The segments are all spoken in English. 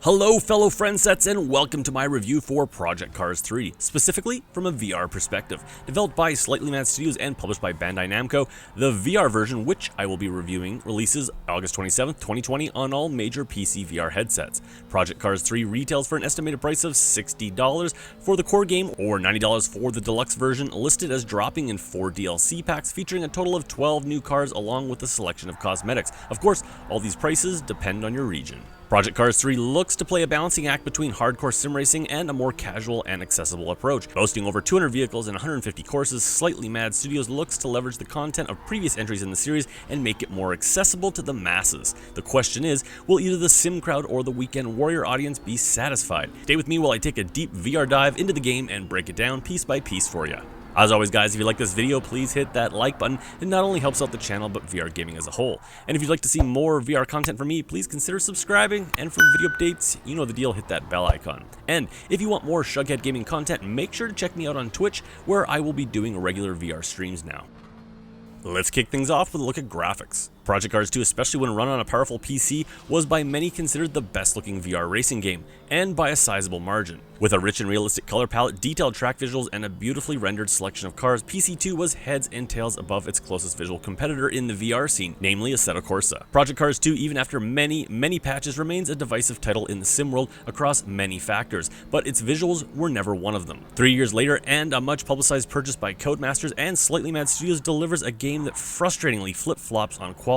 Hello fellow friendsets and welcome to my review for Project Cars 3, specifically from a VR perspective. Developed by Slightly Mad Studios and published by Bandai Namco, the VR version, which I will be reviewing, releases August 27th, 2020 on all major PC VR headsets. Project Cars 3 retails for an estimated price of $60 for the core game or $90 for the deluxe version, listed as dropping in 4 DLC packs featuring a total of 12 new cars along with a selection of cosmetics. Of course, all these prices depend on your region. Project Cars 3 looks to play a balancing act between hardcore sim racing and a more casual and accessible approach. Boasting over 200 vehicles and 150 courses, Slightly Mad Studios looks to leverage the content of previous entries in the series and make it more accessible to the masses. The question is, will either the sim crowd or the weekend warrior audience be satisfied? Stay with me while I take a deep VR dive into the game and break it down piece by piece for you. As always guys, if you like this video, please hit that like button. It not only helps out the channel, but VR gaming as a whole. And if you'd like to see more VR content from me, please consider subscribing. And for video updates, you know the deal, hit that bell icon. And if you want more Shughead gaming content, make sure to check me out on Twitch, where I will be doing regular VR streams now. Let's kick things off with a look at graphics. Project Cars 2, especially when run on a powerful PC, was by many considered the best looking VR racing game, and by a sizable margin. With a rich and realistic color palette, detailed track visuals, and a beautifully rendered selection of cars, PC2 was heads and tails above its closest visual competitor in the VR scene, namely Assetto Corsa. Project Cars 2, even after many patches, remains a divisive title in the sim world across many factors, but its visuals were never one of them. 3 years later, and a much publicized purchase by Codemasters and Slightly Mad Studios delivers a game that frustratingly flip-flops on quality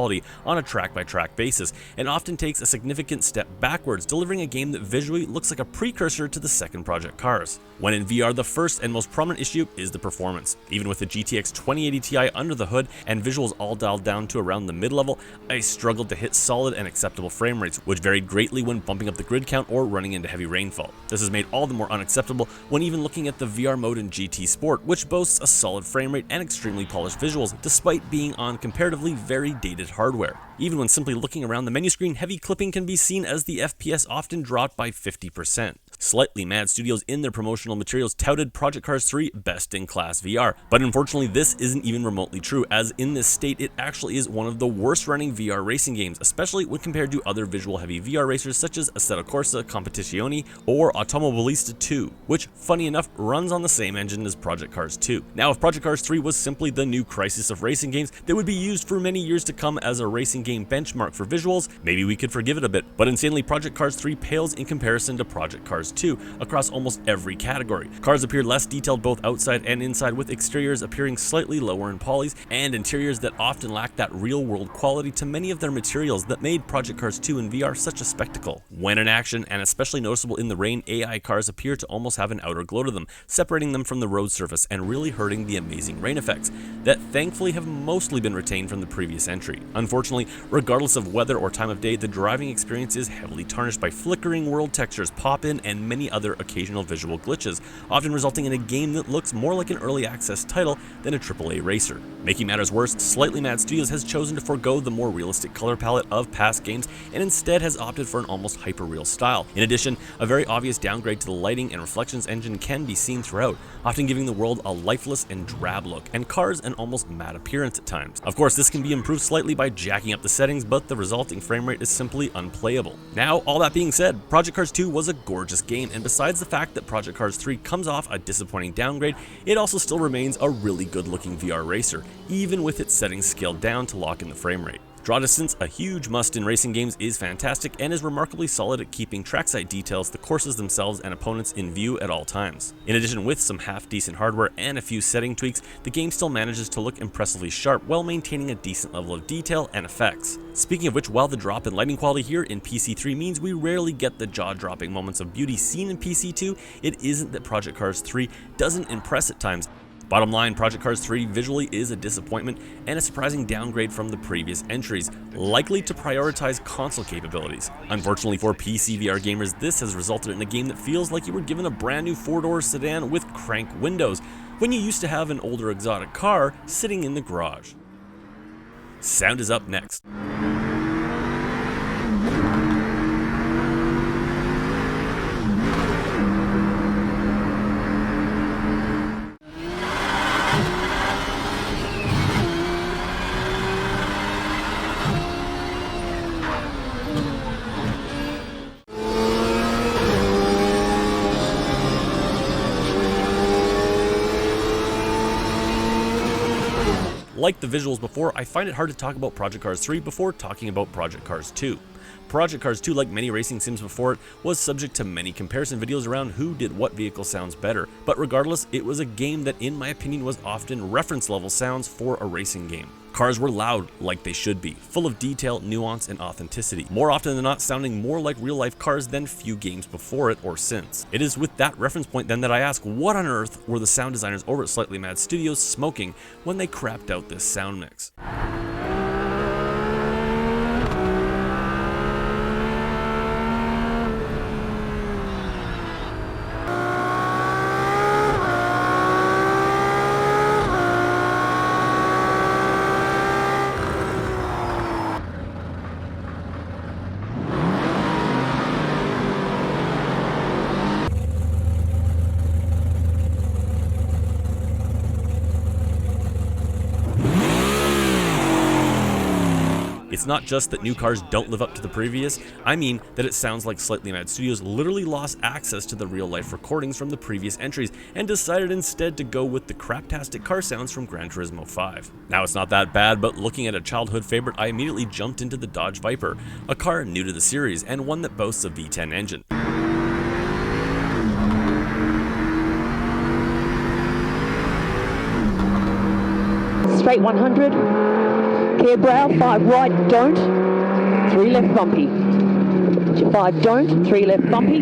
on a track-by-track basis, and often takes a significant step backwards, delivering a game that visually looks like a precursor to the second Project Cars. When in VR, the first and most prominent issue is the performance. Even with the GTX 2080 Ti under the hood and visuals all dialed down to around the mid-level, I struggled to hit solid and acceptable frame rates, which varied greatly when bumping up the grid count or running into heavy rainfall. This is made all the more unacceptable when even looking at the VR mode in GT Sport, which boasts a solid frame rate and extremely polished visuals, despite being on comparatively very dated hardware. Even when simply looking around the menu screen, heavy clipping can be seen as the FPS often dropped by 50%. Slightly Mad Studios in their promotional materials touted Project Cars 3 best in class VR, but unfortunately this isn't even remotely true, as in this state it actually is one of the worst running VR racing games, especially when compared to other visual heavy VR racers such as Assetto Corsa, Competizione, or Automobilista 2, which funny enough runs on the same engine as Project Cars 2. Now if Project Cars 3 was simply the new crisis of racing games that would be used for many years to come as a racing game benchmark for visuals, maybe we could forgive it a bit, but insanely Project Cars 3 pales in comparison to Project Cars 2 across almost every category. Cars appear less detailed both outside and inside, with exteriors appearing slightly lower in polys and interiors that often lack that real-world quality to many of their materials that made Project Cars 2 in VR such a spectacle. When in action, and especially noticeable in the rain, AI cars appear to almost have an outer glow to them, separating them from the road surface and really hurting the amazing rain effects that thankfully have mostly been retained from the previous entry. Unfortunately, regardless of weather or time of day, the driving experience is heavily tarnished by flickering world textures, pop-in, and many other occasional visual glitches, often resulting in a game that looks more like an early access title than a AAA racer. Making matters worse, Slightly Mad Studios has chosen to forego the more realistic color palette of past games and instead has opted for an almost hyper-real style. In addition, a very obvious downgrade to the lighting and reflections engine can be seen throughout, often giving the world a lifeless and drab look, and cars an almost matte appearance at times. Of course, this can be improved slightly by jacking up the settings, but the resulting frame rate is simply unplayable. Now, all that being said, Project Cars 2 was a gorgeous game, and besides the fact that Project Cars 3 comes off a disappointing downgrade, it also still remains a really good looking VR racer, even with its settings scaled down to lock in the frame rate. Draw distance, a huge must in racing games, is fantastic and is remarkably solid at keeping trackside details, the courses themselves, and opponents in view at all times. In addition, with some half-decent hardware and a few setting tweaks, the game still manages to look impressively sharp while maintaining a decent level of detail and effects. Speaking of which, while the drop in lighting quality here in PC3 means we rarely get the jaw-dropping moments of beauty seen in PC2, it isn't that Project Cars 3 doesn't impress at times. Bottom line, Project Cars 3 visually is a disappointment and a surprising downgrade from the previous entries, likely to prioritize console capabilities. Unfortunately for PC VR gamers, this has resulted in a game that feels like you were given a brand new 4-door sedan with crank windows, when you used to have an older exotic car sitting in the garage. Sound is up next. like the visuals before, I find it hard to talk about Project Cars 3 before talking about Project Cars 2. Project Cars 2, like many racing sims before it, was subject to many comparison videos around who did what vehicle sounds better, but regardless, it was a game that in my opinion was often reference level sounds for a racing game. Cars were loud, like they should be, full of detail, nuance, and authenticity, more often than not sounding more like real-life cars than few games before it or since. It is with that reference point then that I ask, what on earth were the sound designers over at Slightly Mad Studios smoking when they crapped out this sound mix? It's not just that new cars don't live up to the previous, I mean that it sounds like Slightly Mad Studios literally lost access to the real-life recordings from the previous entries and decided instead to go with the craptastic car sounds from Gran Turismo 5. Now it's not that bad, but looking at a childhood favorite, I immediately jumped into the Dodge Viper, a car new to the series and one that boasts a V10 engine. Straight 100, clear brow, 5 right, don't, 3 left bumpy. 5 don't, 3 left bumpy.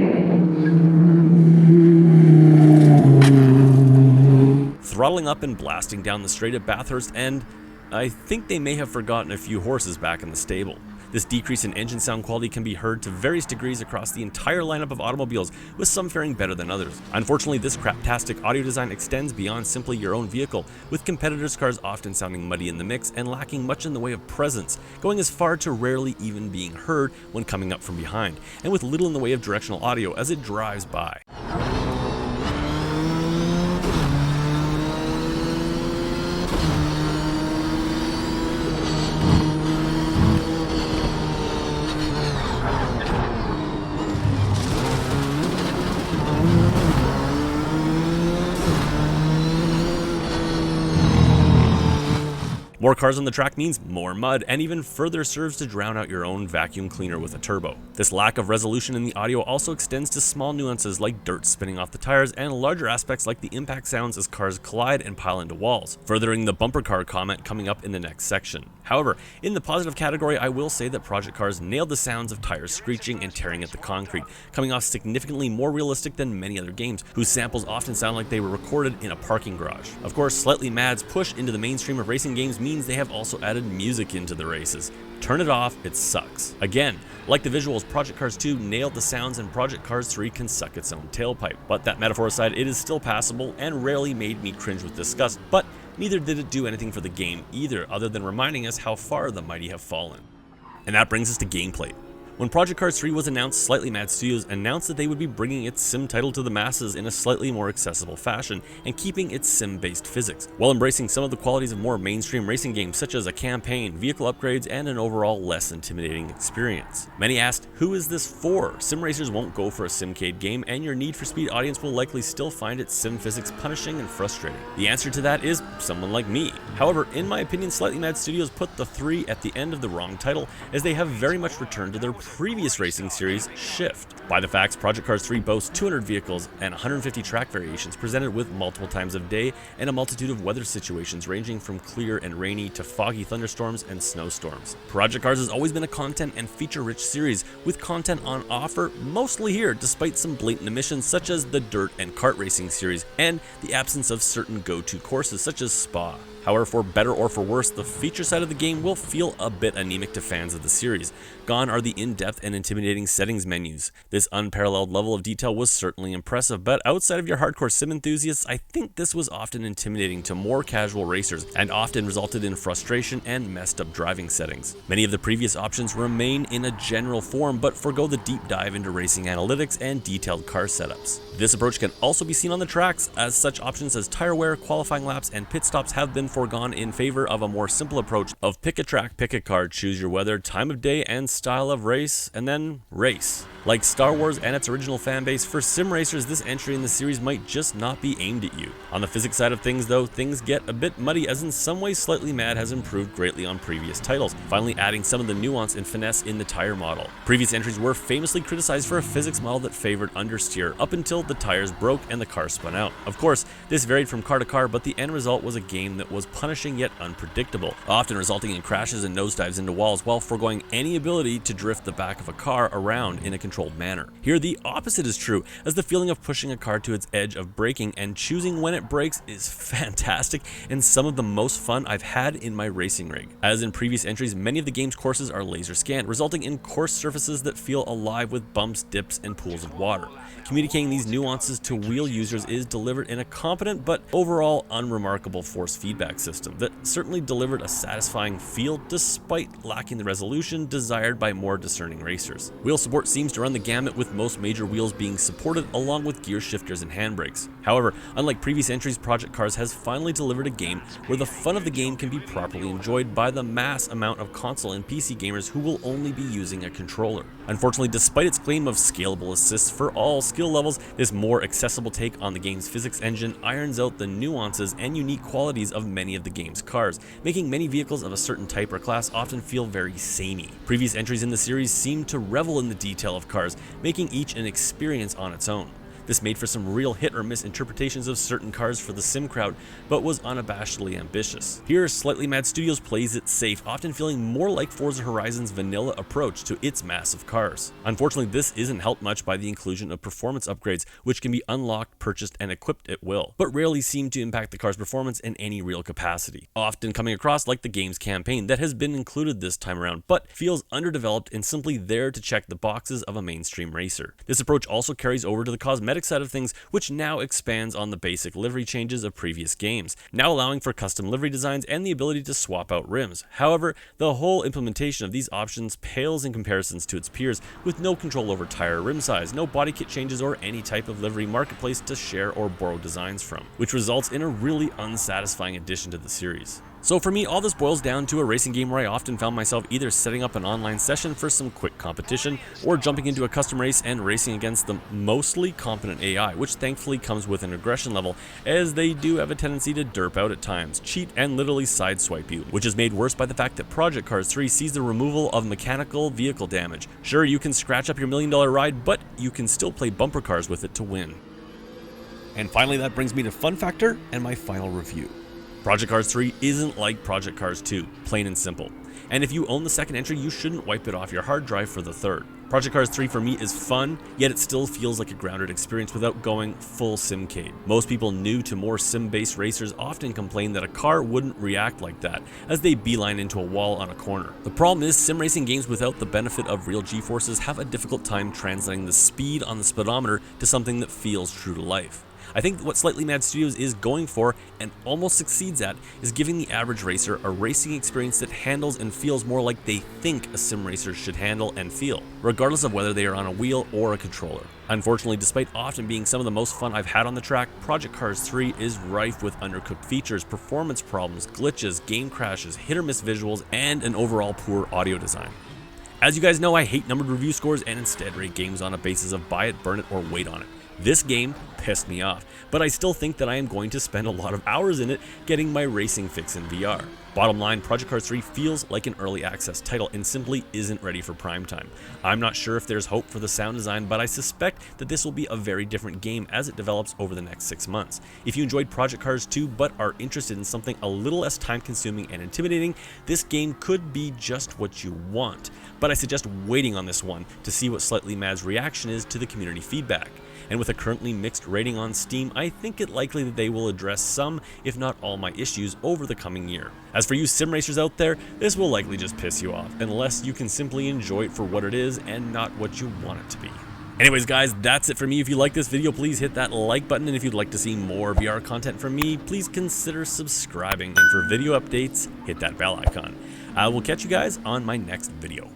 Throttling up and blasting down the straight at Bathurst, and I think they may have forgotten a few horses back in the stable. This decrease in engine sound quality can be heard to various degrees across the entire lineup of automobiles, with some faring better than others. Unfortunately, this craptastic audio design extends beyond simply your own vehicle, with competitors' cars often sounding muddy in the mix and lacking much in the way of presence, going as far to rarely even being heard when coming up from behind, and with little in the way of directional audio as it drives by. More cars on the track means more mud, and even further serves to drown out your own vacuum cleaner with a turbo. This lack of resolution in the audio also extends to small nuances like dirt spinning off the tires and larger aspects like the impact sounds as cars collide and pile into walls, furthering the bumper car comment coming up in the next section. However, in the positive category, I will say that Project Cars nailed the sounds of tires screeching and tearing at the concrete, coming off significantly more realistic than many other games, whose samples often sound like they were recorded in a parking garage. Of course, Slightly Mad's push into the mainstream of racing games means they have also added music into the races. Turn it off, it sucks. Again, like the visuals, Project Cars 2 nailed the sounds and Project Cars 3 can suck its own tailpipe. But that metaphor aside, it is still passable and rarely made me cringe with disgust, but neither did it do anything for the game either, other than reminding us how far the mighty have fallen. And that brings us to gameplay. When Project Cars 3 was announced, Slightly Mad Studios announced that they would be bringing its sim title to the masses in a slightly more accessible fashion and keeping its sim-based physics, while embracing some of the qualities of more mainstream racing games such as a campaign, vehicle upgrades, and an overall less intimidating experience. Many asked, who is this for? Sim racers won't go for a simcade game, and your Need for Speed audience will likely still find its sim physics punishing and frustrating. The answer to that is someone like me. However, in my opinion, Slightly Mad Studios put the 3 at the end of the wrong title, as they have very much returned to their previous racing series, Shift. By the facts, Project Cars 3 boasts 200 vehicles and 150 track variations presented with multiple times of day and a multitude of weather situations ranging from clear and rainy to foggy thunderstorms and snowstorms. Project Cars has always been a content and feature-rich series, with content on offer mostly here despite some blatant omissions such as the dirt and kart racing series and the absence of certain go-to courses such as Spa. However, for better or for worse, the feature side of the game will feel a bit anemic to fans of the series. Gone are the in-depth and intimidating settings menus. This unparalleled level of detail was certainly impressive, but outside of your hardcore sim enthusiasts, I think this was often intimidating to more casual racers and often resulted in frustration and messed up driving settings. Many of the previous options remain in a general form, but forgo the deep dive into racing analytics and detailed car setups. This approach can also be seen on the tracks, as such options as tire wear, qualifying laps, and pit stops have been foregone in favor of a more simple approach of pick a track, pick a car, choose your weather, time of day, and style of race, and then race. Like Star Wars and its original fanbase, for sim racers this entry in the series might just not be aimed at you. On the physics side of things though, things get a bit muddy, as in some ways Slightly Mad has improved greatly on previous titles, finally adding some of the nuance and finesse in the tire model. Previous entries were famously criticized for a physics model that favored understeer up until the tires broke and the car spun out. Of course, this varied from car to car, but the end result was a game that was punishing yet unpredictable, often resulting in crashes and nosedives into walls while foregoing any ability to drift the back of a car around in a controlled manner. Here the opposite is true, as the feeling of pushing a car to its edge of braking and choosing when it brakes is fantastic and some of the most fun I've had in my racing rig. As in previous entries, many of the game's courses are laser scanned, resulting in course surfaces that feel alive with bumps, dips, and pools of water. Communicating these nuances to wheel users is delivered in a competent but overall unremarkable force feedback system that certainly delivered a satisfying feel despite lacking the resolution desired by more discerning racers. Wheel support seems to run the gamut, with most major wheels being supported along with gear shifters and handbrakes. However, unlike previous entries, Project Cars has finally delivered a game where the fun of the game can be properly enjoyed by the mass amount of console and PC gamers who will only be using a controller. Unfortunately, despite its claim of scalable assists for all skill levels, this more accessible take on the game's physics engine irons out the nuances and unique qualities of many of the game's cars, making many vehicles of a certain type or class often feel very samey. Previous entries in the series seem to revel in the detail of cars, making each an experience on its own. This made for some real hit or miss interpretations of certain cars for the sim crowd, but was unabashedly ambitious. Here, Slightly Mad Studios plays it safe, often feeling more like Forza Horizon's vanilla approach to its massive cars. Unfortunately, this isn't helped much by the inclusion of performance upgrades, which can be unlocked, purchased, and equipped at will, but rarely seem to impact the car's performance in any real capacity, often coming across like the game's campaign that has been included this time around, but feels underdeveloped and simply there to check the boxes of a mainstream racer. This approach also carries over to the cosmetic side of things, which now expands on the basic livery changes of previous games, now allowing for custom livery designs and the ability to swap out rims. However, the whole implementation of these options pales in comparisons to its peers, with no control over tire rim size, no body kit changes, or any type of livery marketplace to share or borrow designs from, which results in a really unsatisfying addition to the series. So for me, all this boils down to a racing game where I often found myself either setting up an online session for some quick competition, or jumping into a custom race and racing against the mostly competent AI, which thankfully comes with an aggression level, as they do have a tendency to derp out at times, cheat, and literally sideswipe you, which is made worse by the fact that Project Cars 3 sees the removal of mechanical vehicle damage. Sure, you can scratch up your $1 million ride, but you can still play bumper cars with it to win. And finally, that brings me to fun factor and my final review. Project Cars 3 isn't like Project Cars 2, plain and simple. And if you own the second entry, you shouldn't wipe it off your hard drive for the third. Project Cars 3 for me is fun, yet it still feels like a grounded experience without going full simcade. Most people new to more sim-based racers often complain that a car wouldn't react like that, as they beeline into a wall on a corner. The problem is, sim racing games without the benefit of real G-forces have a difficult time translating the speed on the speedometer to something that feels true to life. I think what Slightly Mad Studios is going for, and almost succeeds at, is giving the average racer a racing experience that handles and feels more like they think a sim racer should handle and feel, regardless of whether they are on a wheel or a controller. Unfortunately, despite often being some of the most fun I've had on the track, Project Cars 3 is rife with undercooked features, performance problems, glitches, game crashes, hit or miss visuals, and an overall poor audio design. As you guys know, I hate numbered review scores and instead rate games on a basis of buy it, burn it, or wait on it. This game pissed me off, but I still think that I am going to spend a lot of hours in it getting my racing fix in VR. Bottom line, Project Cars 3 feels like an early access title and simply isn't ready for prime time. I'm not sure if there's hope for the sound design, but I suspect that this will be a very different game as it develops over the next 6 months. If you enjoyed Project Cars 2 but are interested in something a little less time consuming and intimidating, this game could be just what you want. But I suggest waiting on this one to see what Slightly Mad's reaction is to the community feedback. And with a currently mixed rating on Steam, I think it likely that they will address some, if not all, my issues over the coming year. As for you sim racers out there, this will likely just piss you off, unless you can simply enjoy it for what it is and not what you want it to be. Anyways guys, that's it for me. If you like this video, please hit that like button, and if you'd like to see more VR content from me, please consider subscribing, and for video updates, hit that bell icon. I will catch you guys on my next video.